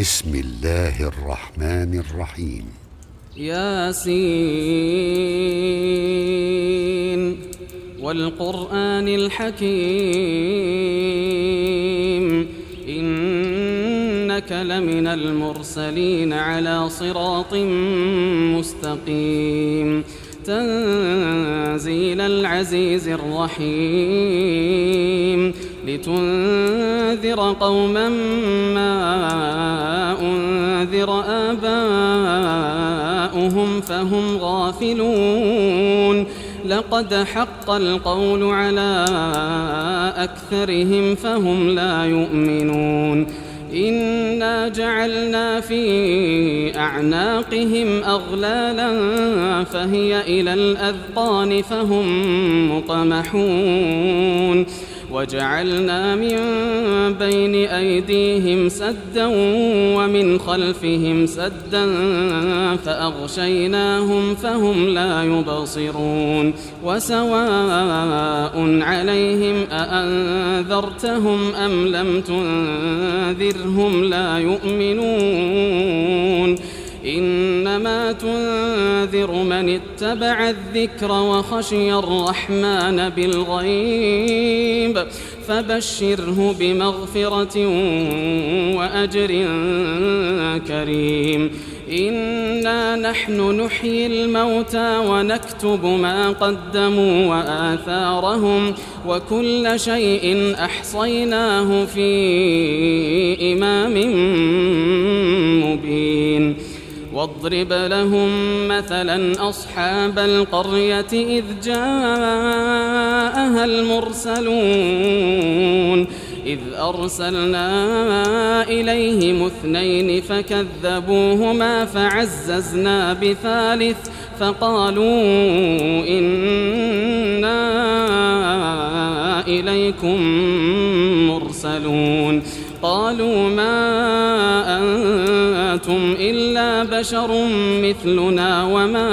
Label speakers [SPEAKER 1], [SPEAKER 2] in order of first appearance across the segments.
[SPEAKER 1] بسم الله الرحمن الرحيم.
[SPEAKER 2] ياسين والقرآن الحكيم إنك لمن المرسلين على صراط مستقيم تنزيل العزيز الرحيم لتنذر قوما ما أنذر آباؤهم فهم غافلون لقد حق القول على أكثرهم فهم لا يؤمنون إنا جعلنا في أعناقهم أغلالا فهي إلى الأذقان فهم مقمحون وجعلنا من بين أيديهم سدا ومن خلفهم سدا فأغشيناهم فهم لا يبصرون وسواء عليهم أأنذرتهم أم لم تنذرهم لا يؤمنون إنما تنذر من اتبع الذكر وخشي الرحمن بالغيب فبشره بمغفرة وأجر كريم إنا نحن نحيي الموتى ونكتب ما قدموا وآثارهم وكل شيء أحصيناه في إمام مبين واضرب لهم مثلا أصحاب القرية إذ جاءها المرسلون إذ أرسلنا إليهم اثنين فكذبوهما فعززنا بثالث فقالوا إنا إليكم مرسلون قالوا ما أنتم إلا بشر مثلنا وما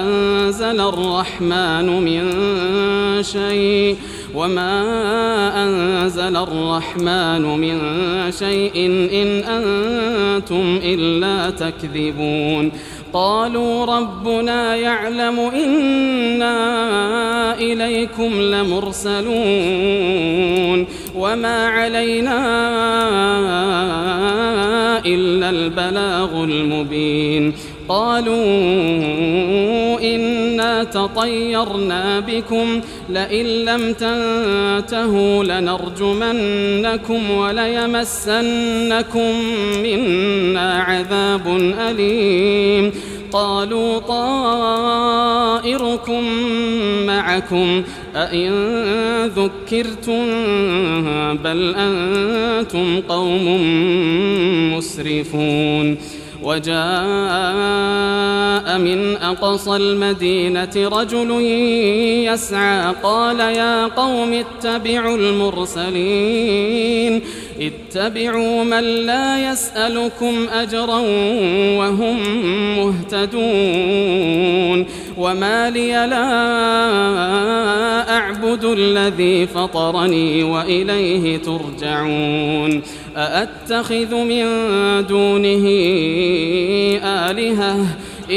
[SPEAKER 2] أنزل الرحمن من شيء إن أنتم إلا تكذبون قالوا ربنا يعلم إنا إليكم لمرسلون وما علينا إلا البلاغ المبين قالوا إنا تطيرنا بكم لئن لم تنتهوا لنرجمنكم وليمسنكم منا عذاب أليم قالوا طائركم معكم أئن ذكرتم بل أنتم قوم مسرفون وجاء من أقصى المدينة رجل يسعى قال يا قوم اتبعوا المرسلين اتبعوا من لا يسألكم أجرا وهم مهتدون وما لي لا أعبد الذي فطرني وإليه ترجعون أأتخذ من دونه آلهة إن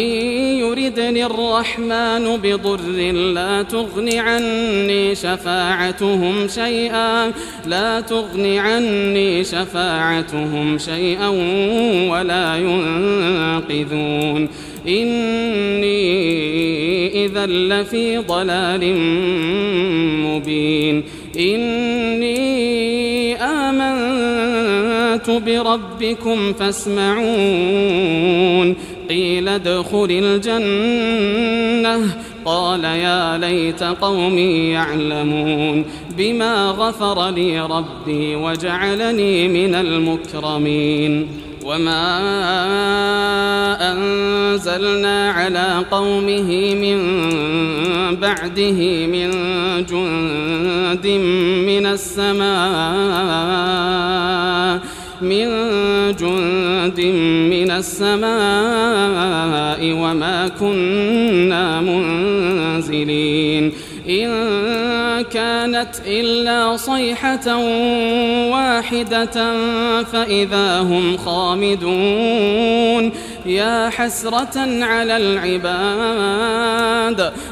[SPEAKER 2] يردني الرحمن بضر لا تغن عني شفاعتهم شيئا ولا ينقذون إني إذا لفي ضلال مبين إني آمنت بربكم فاسمعون قيل ادخل الجنة قال يا ليت قومي يعلمون بما غفر لي ربي وجعلني من المكرمين وما أنزلنا على قومه من بعده من جند من السماء وما كنا منزلين إن كانت إلا صيحة واحدة فإذا هم خامدون يا حسرة على العباد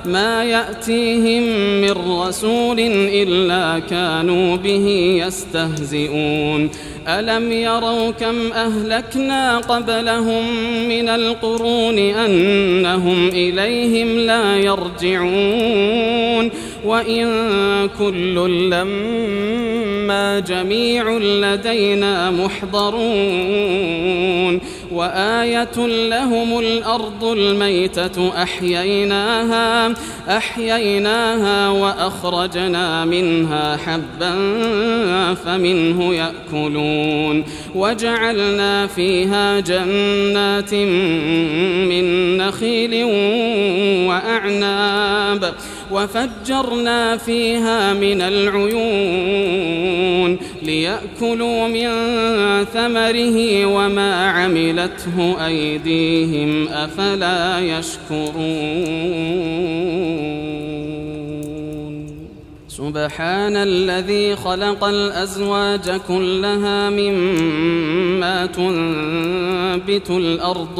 [SPEAKER 2] ما يأتيهم من رسول إلا كانوا به يستهزئون ألم يروا كم أهلكنا قبلهم من القرون أنهم إليهم لا يرجعون وإن كل لما جميع لدينا محضرون وآية لهم الأرض الميتة أحييناها وأخرجنا منها حبا فمنه يأكلون وجعلنا فيها جنات من نخيل وأعناب وفجرنا فيها من العيون ليأكلوا من ثمره وما عملته أيديهم أفلا يشكرون سبحان الذي خلق الأزواج كلها مما تنبت الأرض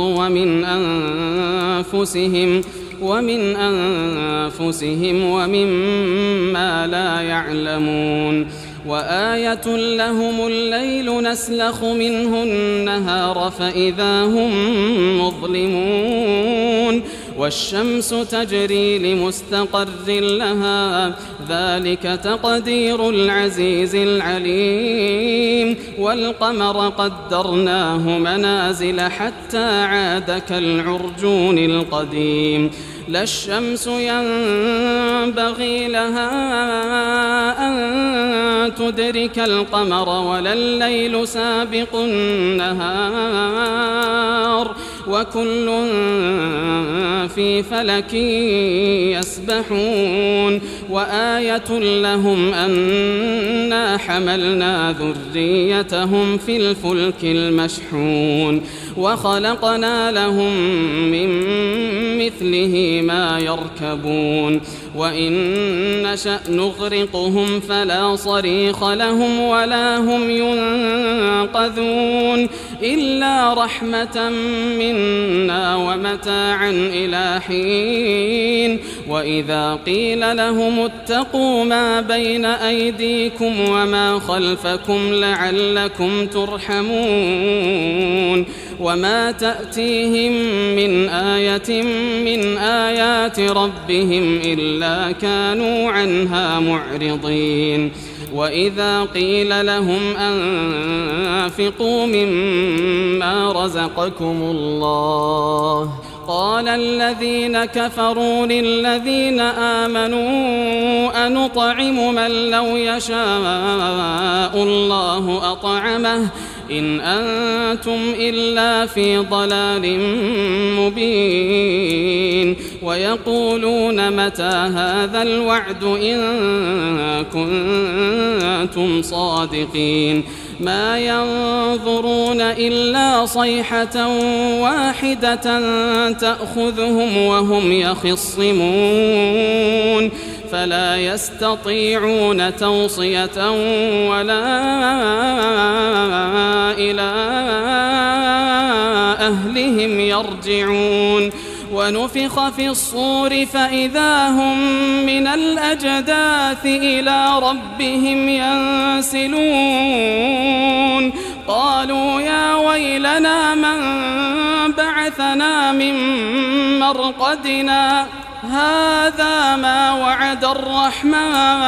[SPEAKER 2] ومن أنفسهم ومما لا يعلمون وآية لهم الليل نسلخ منه النهار فإذا هم مظلمون والشمس تجري لمستقر لها ذلك تقدير العزيز العليم والقمر قدرناه منازل حتى عاد كالعرجون القديم لا الشمس ينبغي لها أن تدرك القمر ولا الليل سابق النهار وكل في فلك يسبحون وآية لهم أنا حملنا ذريتهم في الفلك المشحون وخلقنا لهم من مثله ما يركبون وإن نشأ نغرقهم فلا صريخ لهم ولا هم ينقذون إلا رحمة منا ومتاعا إلى حين وإذا قيل لهم اتقوا ما بين أيديكم وما خلفكم لعلكم ترحمون وما تأتيهم من آية من آيات ربهم إلا كانوا عنها معرضين وإذا قيل لهم أنفقوا مما رزقكم الله قال الذين كفروا للذين آمنوا أنطعم من لو يشاء الله أطعمه إن أنتم إلا في ضلال مبين ويقولون متى هذا الوعد إن كنتم صادقين ما ينظرون إلا صيحة واحدة تأخذهم وهم يخصمون فلا يستطيعون توصية ولا إلى أهلهم يرجعون ونفخ في الصور فإذا هم من الأجداث إلى ربهم ينسلون قالوا يا ويلنا من بعثنا من مرقدنا هذا ما وعد الرحمن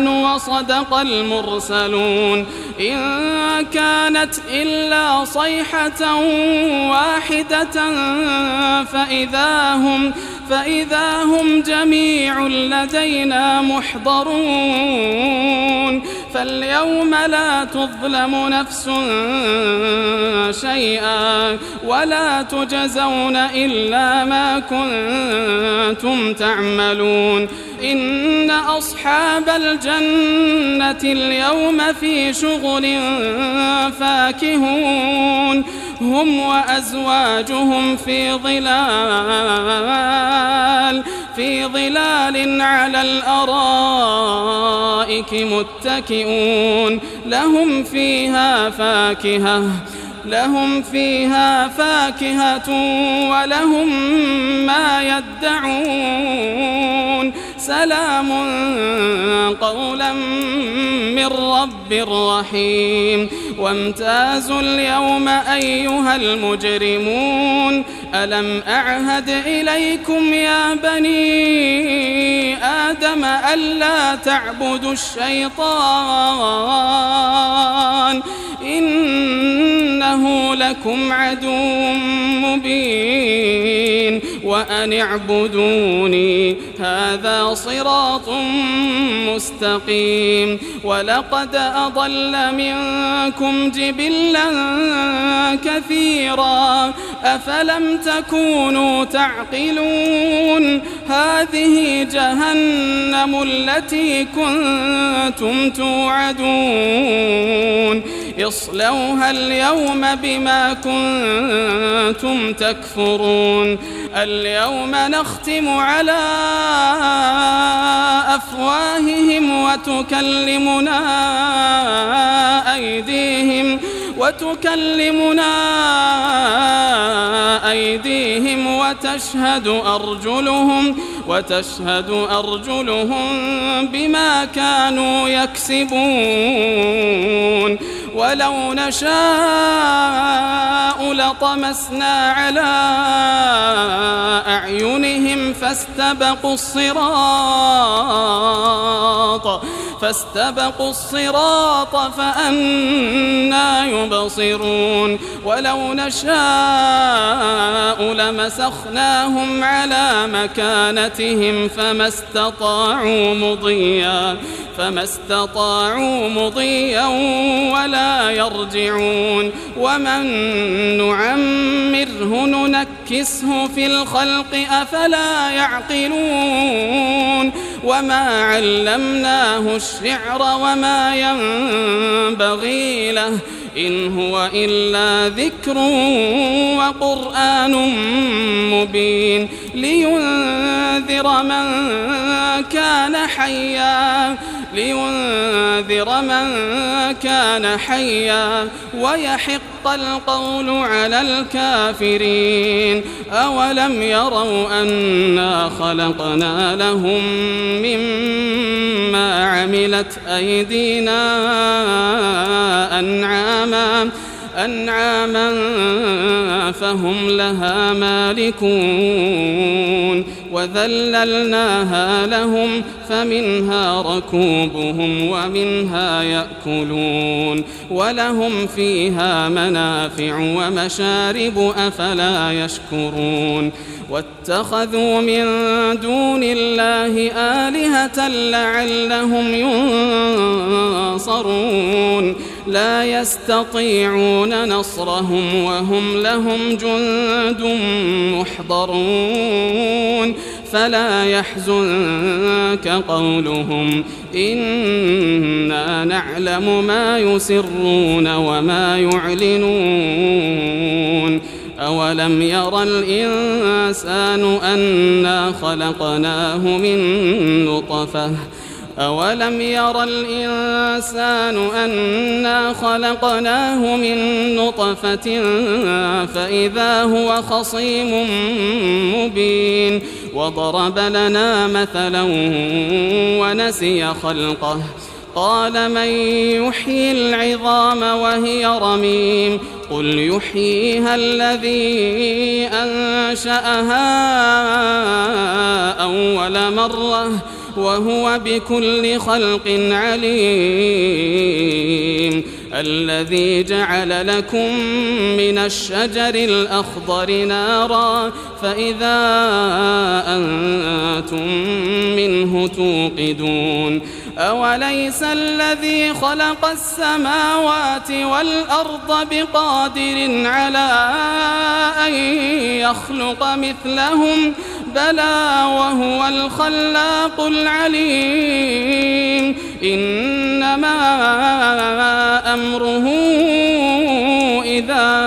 [SPEAKER 2] وصدق المرسلون إن كانت إلا صيحة واحدة فإذا هم جميع لدينا محضرون فاليوم لا تظلم نفس شيئا ولا تجزون إلا ما كنتم تعملون إن أصحاب الجنة اليوم في شغل فاكهون هم وأزواجهم في ظلال على الأرائك متكئون لهم فيها فاكهة ولهم ما يدعون سلام قولا من رب رحيم وامتازوا اليوم أيها المجرمون ألم أعهد إليكم يا بني آدم ألا تعبدوا الشيطان إنه لكم عدو مبين وأن اعبدوني هذا صراط مستقيم ولقد أضل منكم جبلا كثيرا أفلم تكونوا تعقلون هذه جهنم التي كنتم توعدون اصلوها اليوم بما كنتم تكفرون اليوم نختم على أفواههم وتكلمنا أيديهم وتشهد أرجلهم بما كانوا يكسبون ولو نشاء لطمسنا على أعينهم فاستبقوا الصراط فأنى يبصرون ولو نشاء لمسخناهم على مكانتهم فما استطاعوا مضيا ولا يرجعون ومن نعمره ننكسه في الخلق أفلا يعقلون وما علمناه الشعر وما ينبغي له إن هو إلا ذكر وقرآن مبين لينذر من كان حيا ويحق القول على الكافرين أولم يروا أنا خلقنا لهم مما عملت أيدينا أنعاما فهم لها مالكون وذللناها لهم فمنها ركوبهم ومنها يأكلون ولهم فيها منافع ومشارب أفلا يشكرون واتخذوا من دون الله آلهة لعلهم ينصرون لا يستطيعون نصرهم وهم لهم جند محضرون فلا يحزنك قولهم إنا نعلم ما يسرون وما يعلنون أولم ير الإنسان أنا خلقناه من نطفة فإذا هو خصيم مبين وضرب لنا مثلا ونسي خلقه قال من يحيي العظام وهي رميم قل يحييها الذي أنشأها أول مرة وهو بكل خلق عليم الذي جعل لكم من الشجر الأخضر نارا فإذا أنتم منه توقدون أوليس الذي خلق السماوات والأرض بقادر على أن يخلق مثلهم بلى وهو الخلاق العليم إنما أمره إذا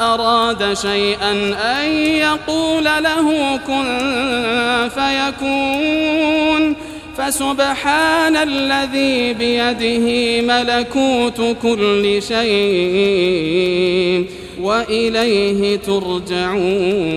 [SPEAKER 2] أراد شيئا أن يقول له كن فيكون فسبحان الذي بيده ملكوت كل شيء وإليه ترجعون.